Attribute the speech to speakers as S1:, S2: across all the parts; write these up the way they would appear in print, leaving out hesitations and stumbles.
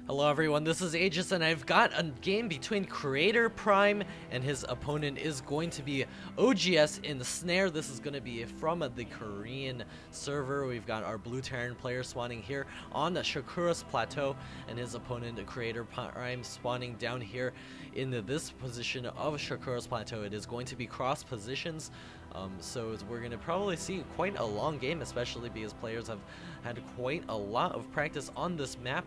S1: Hello everyone, this is Aegis and I've got a game between CreatorPrime and his opponent is going to be oGsEnsnare. This is going to be from the Korean server. We've got our blue Terran player spawning here on the Shakuras Plateau and his opponent CreatorPrime spawning down here in this position of Shakuras Plateau. It is going to be cross positions. So we're going to probably see quite a long game, especially because players have had quite a lot of practice on this map.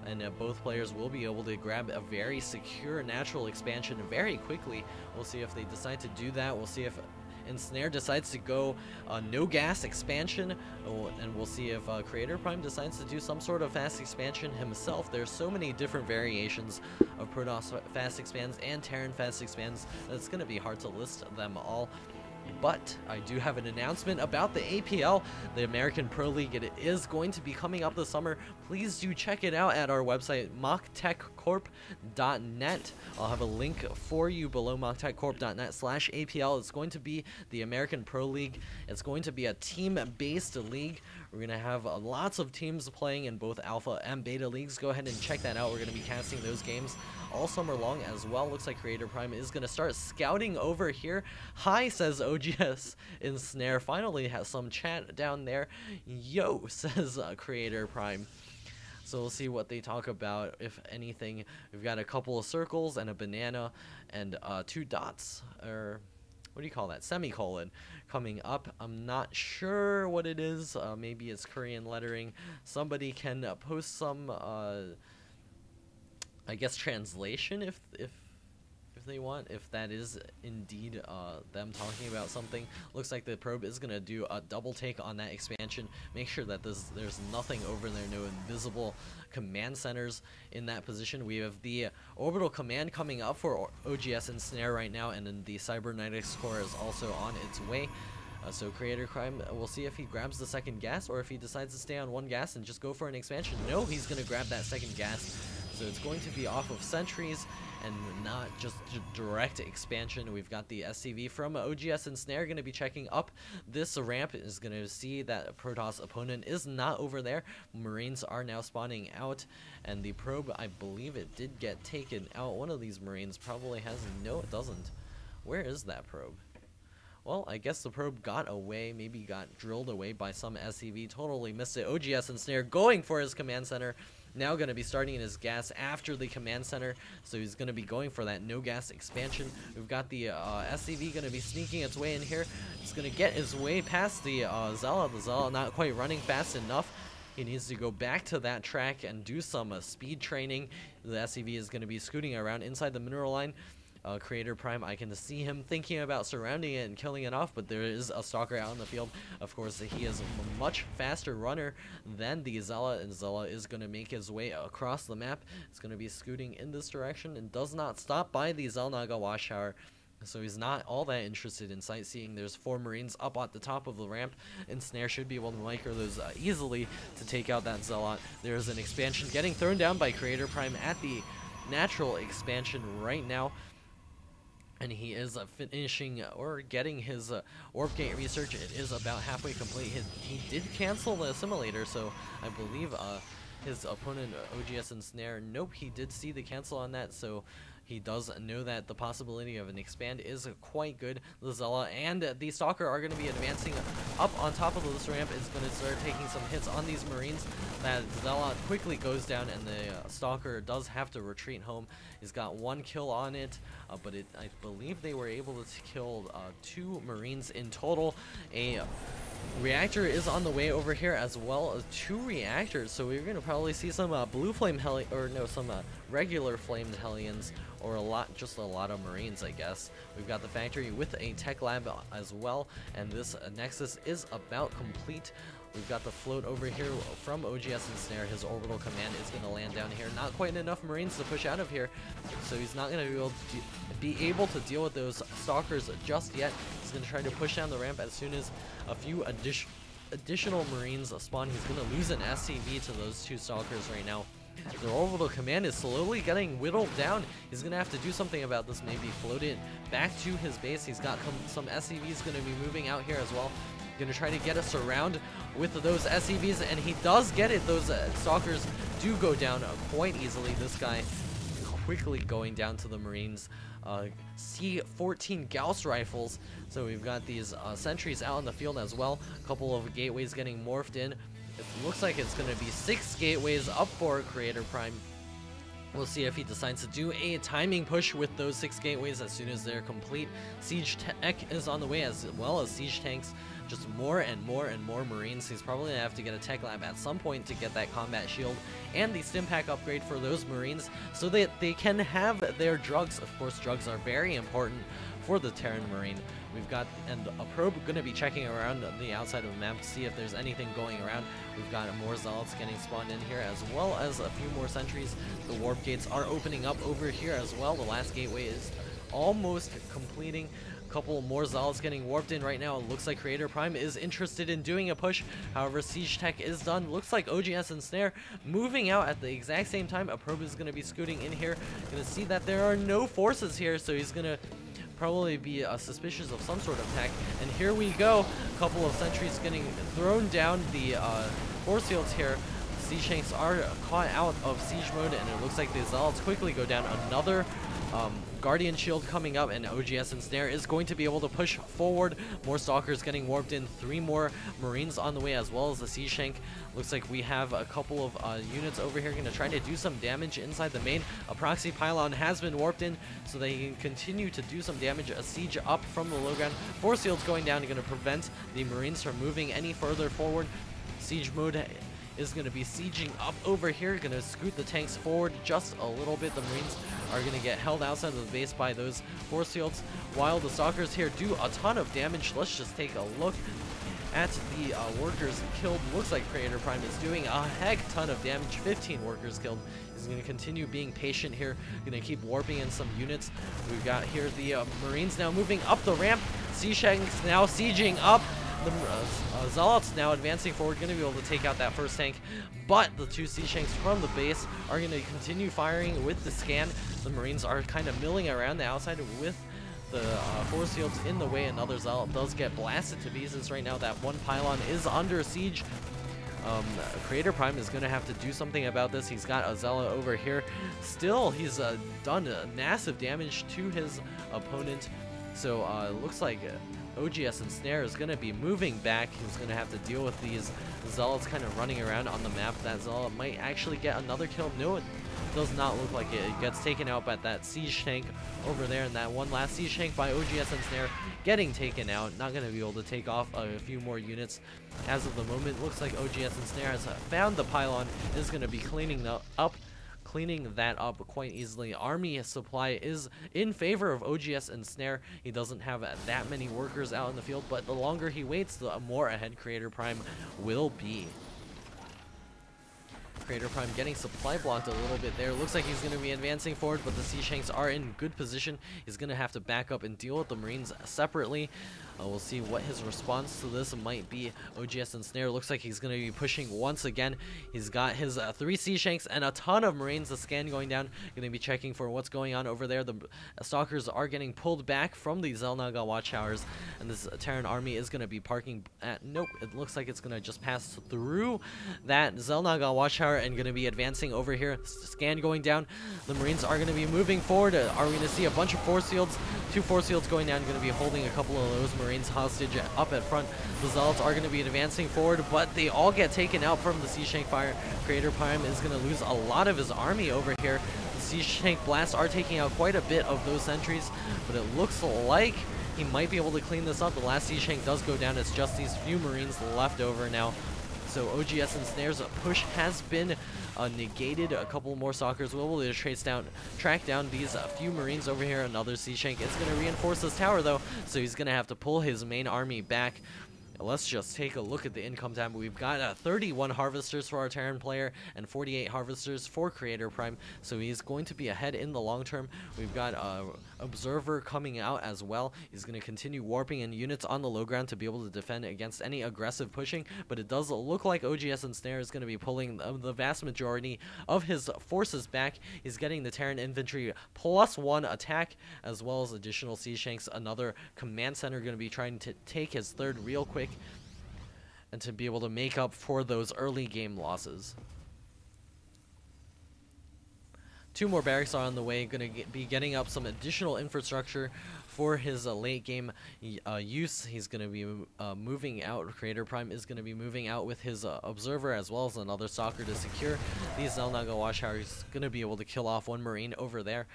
S1: And both players will be able to grab a very secure natural expansion very quickly. We'll see if they decide to do that. We'll see if Ensnare decides to go no gas expansion, and we'll see if CreatorPrime decides to do some sort of fast expansion himself. There's so many different variations of Protoss fast expands and Terran fast expands that it's going to be hard to list them all. But I do have an announcement about the APL, the American Pro League. It is going to be coming up this summer. Please do check it out at our website, mocktechcorp.net. I'll have a link for you below, mocktechcorp.net/APL. It's going to be the American Pro League. It's going to be a team-based league. We're going to have lots of teams playing in both alpha and beta leagues. Go ahead and check that out. We're going to be casting those games all summer long as well. Looks like CreatorPrime is going to start scouting over here. Hi, says oGsEnsnare. Finally has some chat down there. Yo, says CreatorPrime. So we'll see what they talk about, if anything. We've got a couple of circles and a banana and 2 dots, or what do you call that? Semicolon coming up. I'm not sure what it is. Maybe it's Korean lettering. Somebody can post some, I guess, translation if they want, if that is indeed them talking about something. Looks like the probe is going to do a double take on that expansion. Make sure that there's nothing over there, no invisible command centers in that position. We have the orbital command coming up for oGsEnsnare right now, and then the cybernetics core is also on its way. So CreatorPrime, we'll see if he grabs the second gas or if he decides to stay on one gas and just go for an expansion. No, he's going to grab that second gas. So it's going to be off of sentries and not just direct expansion. We've got the SCV from oGsEnsnare going to be checking up this ramp. Is going to see that Protoss opponent is not over there. Marines are now spawning out, and the probe, I believe it did get taken out. One of these Marines probably has, no it doesn't. Where is that probe? Well, I guess the probe got away, maybe got drilled away by some SCV. Totally missed it. oGsEnsnare going for his command center. Now going to be starting his gas after the command center, so he's going to be going for that no gas expansion. We've got the SCV going to be sneaking its way in here. It's going to get his way past the Zella. The Zella not quite running fast enough. He needs to go back to that track and do some speed training. The SCV is going to be scooting around inside the mineral line. CreatorPrime, I can see him thinking about surrounding it and killing it off, but there is a stalker out in the field. Of course, he is a much faster runner than the Zella, and Zella is going to make his way across the map. It's going to be scooting in this direction and does not stop by the Zelnaga wash tower. So he's not all that interested in sightseeing. There's 4 Marines up at the top of the ramp, and Snare should be able to micro those easily to take out that Zealot. There's an expansion getting thrown down by CreatorPrime at the natural expansion right now. And he is finishing or getting his orb gate research. It is about halfway complete. He did cancel the assimilator, so I believe his opponent oGsEnsnare, nope, he did see the cancel on that, so he does know that the possibility of an expand is quite good. The Zella and the Stalker are going to be advancing up on top of this ramp. Is going to start taking some hits on these Marines. That Zella quickly goes down, and the Stalker does have to retreat home. He's got 1 kill on it, but I believe they were able to kill 2 Marines in total. A reactor is on the way over here, as well as 2 reactors, so we're going to probably see some blue flame some regular flamed Hellions, or just a lot of Marines, I guess. We've got the factory with a tech lab as well, and this Nexus is about complete. We've got the float over here from oGsEnsnare. His orbital command is going to land down here. Not quite enough Marines to push out of here, so he's not going to be able to deal with those Stalkers just yet. He's going to try to push down the ramp as soon as a few additional Marines spawn. He's going to lose an SCV to those 2 Stalkers right now. The orbital command is slowly getting whittled down. He's going to have to do something about this, maybe float it back to his base. He's got some SCVs going to be moving out here as well. Gonna try to get us around with those SCVs, and he does get it. Those stalkers do go down quite easily. This guy quickly going down to the Marines. C-14 Gauss rifles. So we've got these sentries out in the field as well. A couple of gateways getting morphed in. It looks like it's going to be 6 gateways up for CreatorPrime. We'll see if he decides to do a timing push with those 6 gateways as soon as they're complete. Siege tech is on the way, as well as siege tanks. Just more and more and more Marines. He's probably going to have to get a tech lab at some point to get that combat shield and the stim pack upgrade for those Marines so that they can have their drugs. Of course, drugs are very important for the Terran Marine. We've got a probe going to be checking around the outside of the map to see if there's anything going around. We've got more zealots getting spawned in here, as well as a few more sentries. The warp gates are opening up over here as well. The last gateway is almost completing. A couple more zealots getting warped in right now. It looks like CreatorPrime is interested in doing a push. However, siege tech is done. Looks like oGsEnsnare moving out at the exact same time. A probe is going to be scooting in here. Going to see that there are no forces here, so he's going to probably be suspicious of some sort of attack. And here we go. A couple of sentries getting thrown down. The force fields here. Siege tanks are caught out of siege mode, and it looks like the zealots quickly go down. Another Guardian shield coming up, and oGsEnsnare is going to be able to push forward. More stalkers getting warped in. 3 more Marines on the way, as well as the siege tank. Looks like we have a couple of units over here going to try to do some damage inside the main. A proxy pylon has been warped in so they can continue to do some damage. A siege up from the low ground. Force fields going down are going to prevent the Marines from moving any further forward. Siege mode is going to be sieging up over here, going to scoot the tanks forward just a little bit. The Marines are going to get held outside of the base by those force fields, while the stalkers here do a ton of damage. Let's just take a look at the workers killed. Looks like CreatorPrime is doing a heck ton of damage. 15 workers killed. He's going to continue being patient here, going to keep warping in some units. We've got here the Marines now moving up the ramp. Siege tanks now sieging up. The Zealots now advancing forward, going to be able to take out that first tank, but the 2 siege tanks from the base are going to continue firing with the scan. The Marines are kind of milling around the outside with the force fields in the way. Another Zealot does get blasted to pieces right now. That one pylon is under siege. CreatorPrime is going to have to do something about this. He's got a Zealot over here. Still, he's done massive damage to his opponent. So it looks like oGsEnsnare is going to be moving back. He's going to have to deal with these Zealots kind of running around on the map. That Zealot might actually get another kill. No, it does not look like it. It gets taken out by that siege tank over there, and that one last siege tank by oGsEnsnare getting taken out. Not going to be able to take off a few more units as of the moment. Looks like oGsEnsnare has found the pylon, is going to be cleaning that up quite easily. Army supply is in favor of oGsEnsnare. He doesn't have that many workers out in the field, but the longer he waits, the more ahead CreatorPrime will be. CreatorPrime getting supply blocked a little bit there. Looks like he's going to be advancing forward, but the siege tanks are in good position. He's going to have to back up and deal with the Marines separately. We'll see what his response to this might be. oGsEnsnare looks like he's going to be pushing once again. He's got his 3 siege tanks and a ton of Marines. The scan going down. Going to be checking for what's going on over there. The stalkers are getting pulled back from the Xel'Naga watchtowers, and this Terran army is going to be parking at... Nope, it looks like it's going to just pass through that Xel'Naga watchtower and going to be advancing over here. Scan going down. The Marines are going to be moving forward. Are we going to see a bunch of force fields? 2 force fields going down. Going to be holding a couple of those Marines hostage up at front. The Zealots are going to be advancing forward, but they all get taken out from the siege tank fire. CreatorPrime is going to lose a lot of his army over here. The siege tank blasts are taking out quite a bit of those sentries, but it looks like he might be able to clean this up. The last siege tank does go down. It's just these few Marines left over now. So oGsEnsnare's push has been negated. A couple more stalkers will be able to track down these few Marines over here. Another siege tank is going to reinforce this tower though, so he's going to have to pull his main army back. Let's just take a look at the income tab. We've got 31 harvesters for our Terran player and 48 harvesters for CreatorPrime, so he's going to be ahead in the long term. We've got Observer coming out as well. He's going to continue warping in units on the low ground to be able to defend against any aggressive pushing, but it does look like oGsEnsnare is going to be pulling the vast majority of his forces back. He's getting the Terran infantry +1 attack, as well as additional siege tanks. Another command center going to be trying to take his third real quick. and to be able to make up for those early game losses. 2 more barracks are on the way, going to be getting up some additional infrastructure for his late game use. He's going to be moving out. CreatorPrime is going to be moving out with his observer as well as another stalker to secure these Xel'Naga watchtowers. He's going to be able to kill off 1 Marine over there.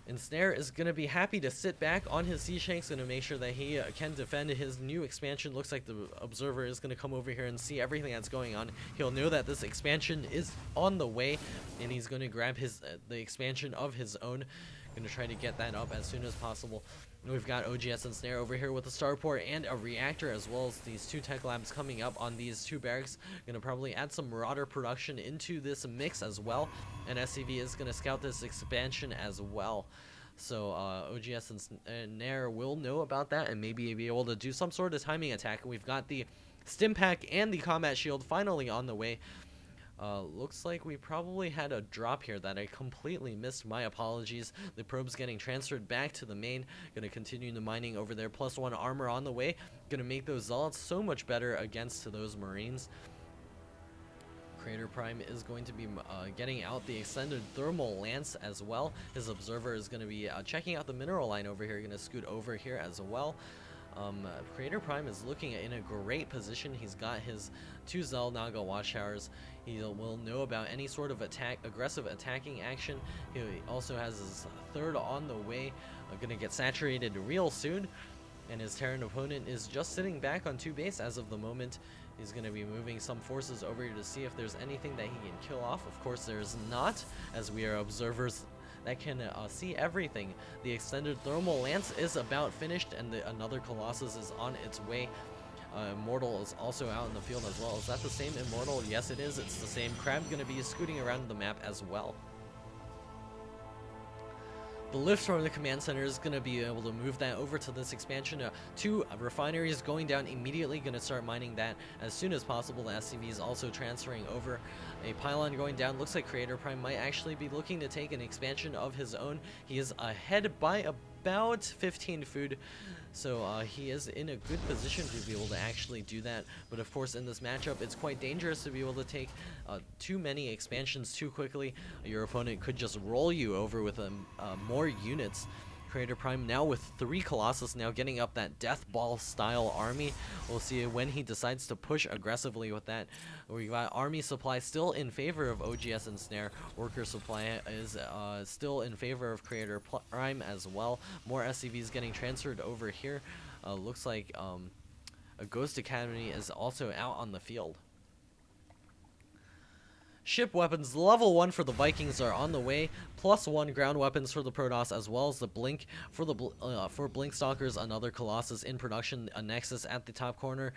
S1: Ensnare is going to be happy to sit back on his siege tanks, going to make sure that he can defend his new expansion. Looks like the observer is going to come over here and see everything that's going on. He'll know that this expansion is on the way, and he's going to grab his the expansion of his own. Going to try to get that up as soon as possible. We've got oGsEnsnare over here with a starport and a reactor, as well as these 2 tech labs coming up on these 2 barracks. Going to probably add some Marauder production into this mix as well, and SCV is going to scout this expansion as well. So oGsEnsnare will know about that and maybe be able to do some sort of timing attack. We've got the stim pack and the combat shield finally on the way. Looks like we probably had a drop here that I completely missed. My apologies. The probe's getting transferred back to the main. Gonna continue the mining over there. +1 armor on the way. Gonna make those zealots so much better against those marines. CreatorPrime is going to be getting out the extended thermal lance as well. His observer is going to be checking out the mineral line over here. Going to scoot over here as well. CreatorPrime is looking in a great position. He's got his 2 Xel'Naga watchtowers. He will know about any sort of aggressive attacking action. He also has his 3rd on the way. Going to get saturated real soon. And his Terran opponent is just sitting back on 2 base as of the moment. He's going to be moving some forces over here to see if there's anything that he can kill off. Of course, there's not, as we are observers that can see everything. The extended thermal lance is about finished, and another Colossus is on its way. Immortal is also out in the field as well. Is that the same Immortal? Yes, it is. It's the same. Crab going to be scooting around the map as well. The lift from the command center is going to be able to move that over to this expansion. 2 refineries going down immediately. Going to start mining that as soon as possible. The SCV is also transferring over. A pylon going down. Looks like CreatorPrime might actually be looking to take an expansion of his own. He is ahead by about 15 food. So he is in a good position to be able to actually do that. But of course, in this matchup, it's quite dangerous to be able to take too many expansions too quickly. Your opponent could just roll you over with more units. CreatorPrime now with 3 Colossus, now getting up that Death Ball style army. We'll see when he decides to push aggressively with that. We got army supply still in favor of oGsEnsnare. Worker supply is still in favor of CreatorPrime as well. More SCVs getting transferred over here. Looks like a Ghost Academy is also out on the field. Ship weapons level 1 for the Vikings are on the way, +1 ground weapons for the Protoss, as well as the blink for the blink stalkers. Another Colossus in production. A Nexus at the top corner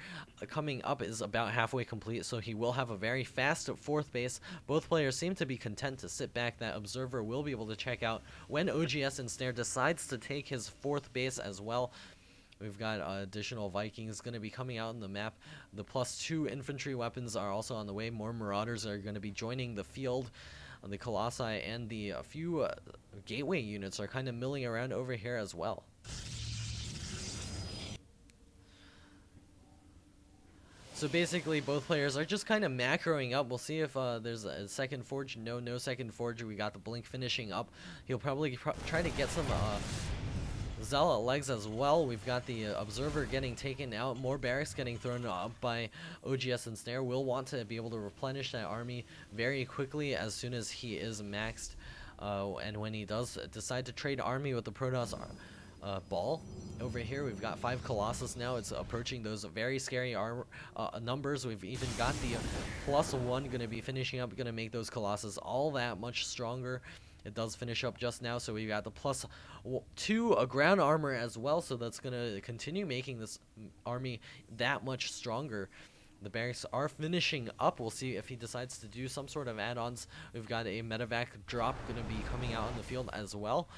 S1: coming up is about halfway complete, so he will have a very fast 4th base. Both players seem to be content to sit back. That observer will be able to check out when oGsEnsnare decides to take his 4th base as well. We've got additional Vikings going to be coming out on the map. The +2 infantry weapons are also on the way. More Marauders are going to be joining the field. The Colossi and the few gateway units are kind of milling around over here as well. So basically, both players are just kind of macroing up. We'll see if there's a second forge. No second forge. We got the blink finishing up. He'll probably try to get some Zealot legs as well. We've got the observer getting taken out. More barracks getting thrown up by oGsEnsnare. Will want to be able to replenish that army very quickly as soon as he is maxed. And when he does decide to trade army with the Protoss ball. Over here, we've got 5 Colossus now. It's approaching those very scary numbers. We've even got the +1 going to be finishing up, going to make those Colossus all that much stronger. It does finish up just now, so we got the +2 ground armor as well, so that's going to continue making this army that much stronger. The barracks are finishing up. We'll see if he decides to do some sort of add-ons. We've got a medevac drop going to be coming out on the field as well.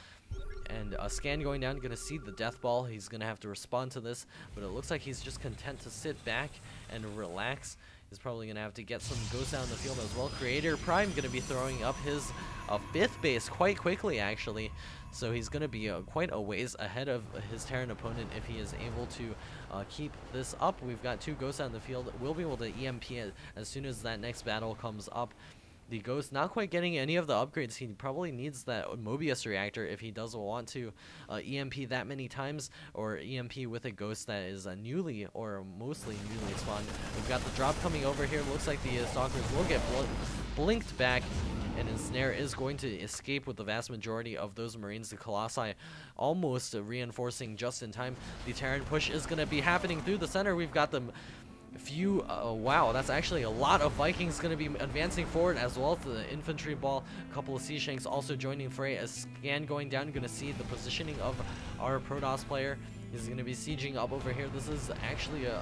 S1: And a scan going down, going to see the death ball. He's going to have to respond to this, but it looks like he's just content to sit back and relax. He's probably going to have to get some ghosts out in the field as well. CreatorPrime going to be throwing up his 5th base quite quickly, actually. So he's going to be quite a ways ahead of his Terran opponent if he is able to keep this up. We've got 2 ghosts out in the field. We'll be able to EMP it as soon as that next battle comes up. The Ghost not quite getting any of the upgrades. He probably needs that Mobius reactor if he doesn't want to EMP that many times, or EMP with a Ghost that is newly or mostly newly spawned. We've got the drop coming over here. Looks like the Stalkers will get blinked back, and Ensnare is going to escape with the vast majority of those Marines. The Colossi almost reinforcing just in time. The Terran push is going to be happening through the center. We've got them wow, that's actually a lot of Vikings going to be advancing forward, as well as the infantry ball. A couple of Sea Shanks also joining fray. A scan going down. Going to see the positioning of our Protoss player. He's going to be sieging up over here. This is actually a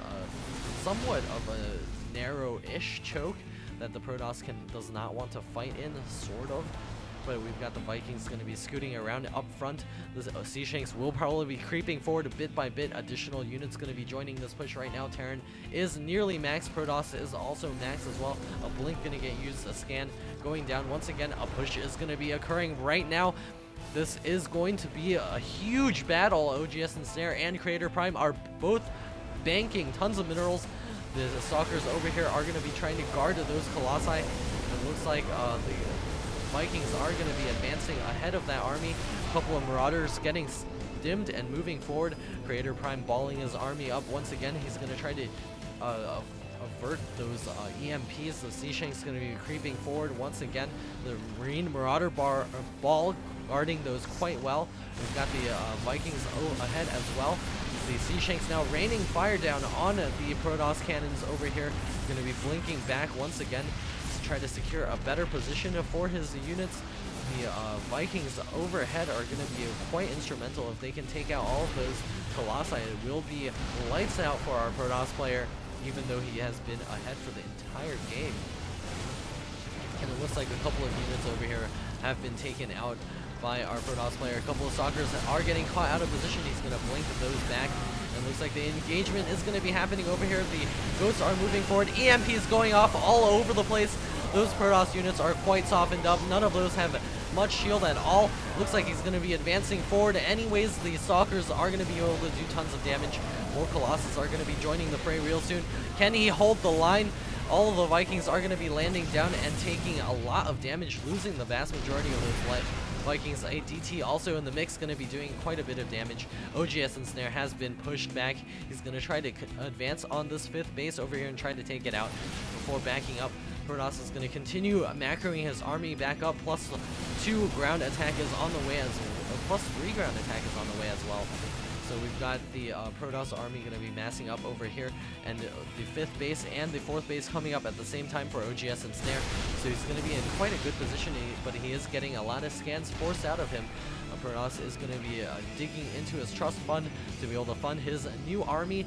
S1: somewhat of a narrow-ish choke that the Protoss does not want to fight in, sort of. But we've got the Vikings going to be scooting around up front. The Sea Shanks will probably be creeping forward bit by bit. Additional units going to be joining this push right now. Terran is nearly max. Protoss is also max as well. A blink going to get used. A scan going down. Once again, a push is going to be occurring right now. This is going to be a huge battle. oGsEnsnare and CreatorPrime are both banking tons of minerals. The Stalkers over here are going to be trying to guard those Colossi. It looks like the Vikings are going to be advancing ahead of that army. A couple of Marauders getting dimmed and moving forward. CreatorPrime balling his army up once again. He's going to try to avert those EMPs. The Sea Shank's going to be creeping forward once again. The Marine Marauder ball guarding those quite well. We've got the Vikings ahead as well. The Sea Shanks now raining fire down on the Protoss cannons over here. Going to be blinking back once again to try to secure a better position for his units. The Vikings overhead are going to be quite instrumental. If they can take out all of those Colossi, it will be lights out for our Protoss player, even though he has been ahead for the entire game. And it looks like a couple of units over here have been taken out by our Protoss player. A couple of Stalkers are getting caught out of position. He's going to blink those back. And it looks like the engagement is going to be happening over here. The Ghosts are moving forward. EMP is going off all over the place. Those Protoss units are quite softened up. None of those have much shield at all. Looks like he's going to be advancing forward. Anyways, the Stalkers are going to be able to do tons of damage. More Colossus are going to be joining the fray real soon. Can he hold the line? All of the Vikings are going to be landing down and taking a lot of damage, losing the vast majority of those life. Vikings. A DT also in the mix, going to be doing quite a bit of damage. oGsEnsnare has been pushed back. He's going to try to advance on this 5th base over here and try to take it out before backing up. Protoss is going to continue macroing his army back up. +2 ground attack is on the way as well. +3 ground attack is on the way as well. So we've got the Protoss army going to be massing up over here, and the 5th base and the 4th base coming up at the same time for oGsEnsnare. So he's going to be in quite a good position, but he is getting a lot of scans forced out of him. Protoss is going to be digging into his trust fund to be able to fund his new army.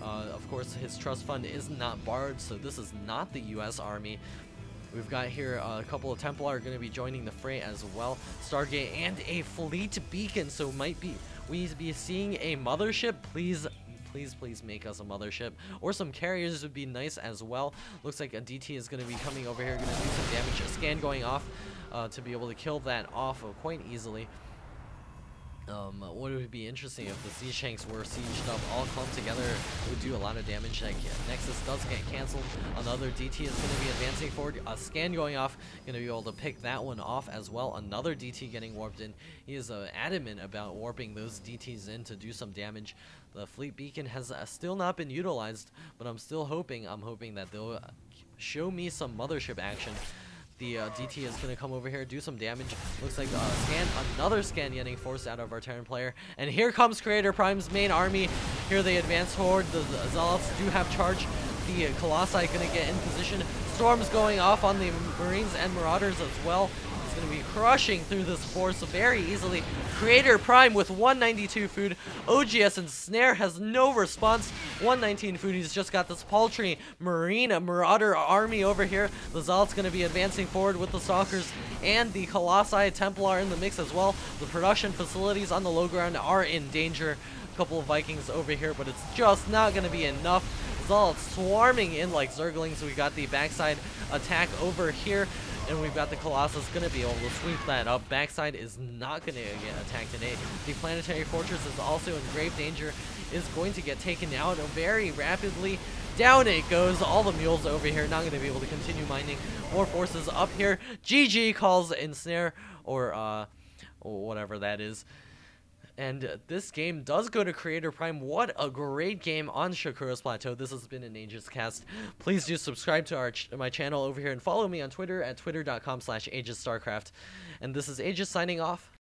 S1: Of course, his trust fund is not barred, so this is not the U.S. Army. We've got here a couple of Templar are going to be joining the fray as well. Stargate and a fleet beacon, so might be we be seeing a mothership. Please make us a mothership, or some carriers would be nice as well. Looks like a DT is going to be coming over here, going to do some damage. A scan going off to be able to kill that off quite easily. What would be interesting if the Sea Shanks were sieged up, all clumped together, it would do a lot of damage. Like, Nexus does get cancelled. Another DT is going to be advancing forward. A scan going off, going to be able to pick that one off as well. Another DT getting warped in. He is adamant about warping those DTs in to do some damage. The fleet beacon has still not been utilized, but I'm hoping that they'll show me some mothership action. The DT is going to come over here, do some damage. Looks like another scan getting forced out of our Terran player. And here comes CreatorPrime's main army. Here they advance forward. The Zealots do have charge. The Colossi going to get in position. Storms going off on the Marines and Marauders as well. He's going to be crushing through this force very easily. CreatorPrime with 192 food. oGsEnsnare has no response. 119 food. He's just got this paltry Marauder army over here. The Zealot's going to be advancing forward with the Stalkers and the Colossi. Templar in the mix as well. The production facilities on the low ground are in danger. A couple of Vikings over here, but it's just not going to be enough. result. Swarming in like Zerglings. We got the backside attack over here. And we've got the Colossus going to be able to sweep that up. Backside is not going to get attacked today. The Planetary Fortress is also in grave danger. Is going to get taken out very rapidly. Down it goes. All the mules over here. Not going to be able to continue mining. More forces up here. GG calls Ensnare. Or whatever that is. And this game does go to CreatorPrime. What a great game on Shakura's Plateau. This has been an aGsCast. Please do subscribe to my channel over here and follow me on Twitter at twitter.com/aGsStarcraft. And this is aGs signing off.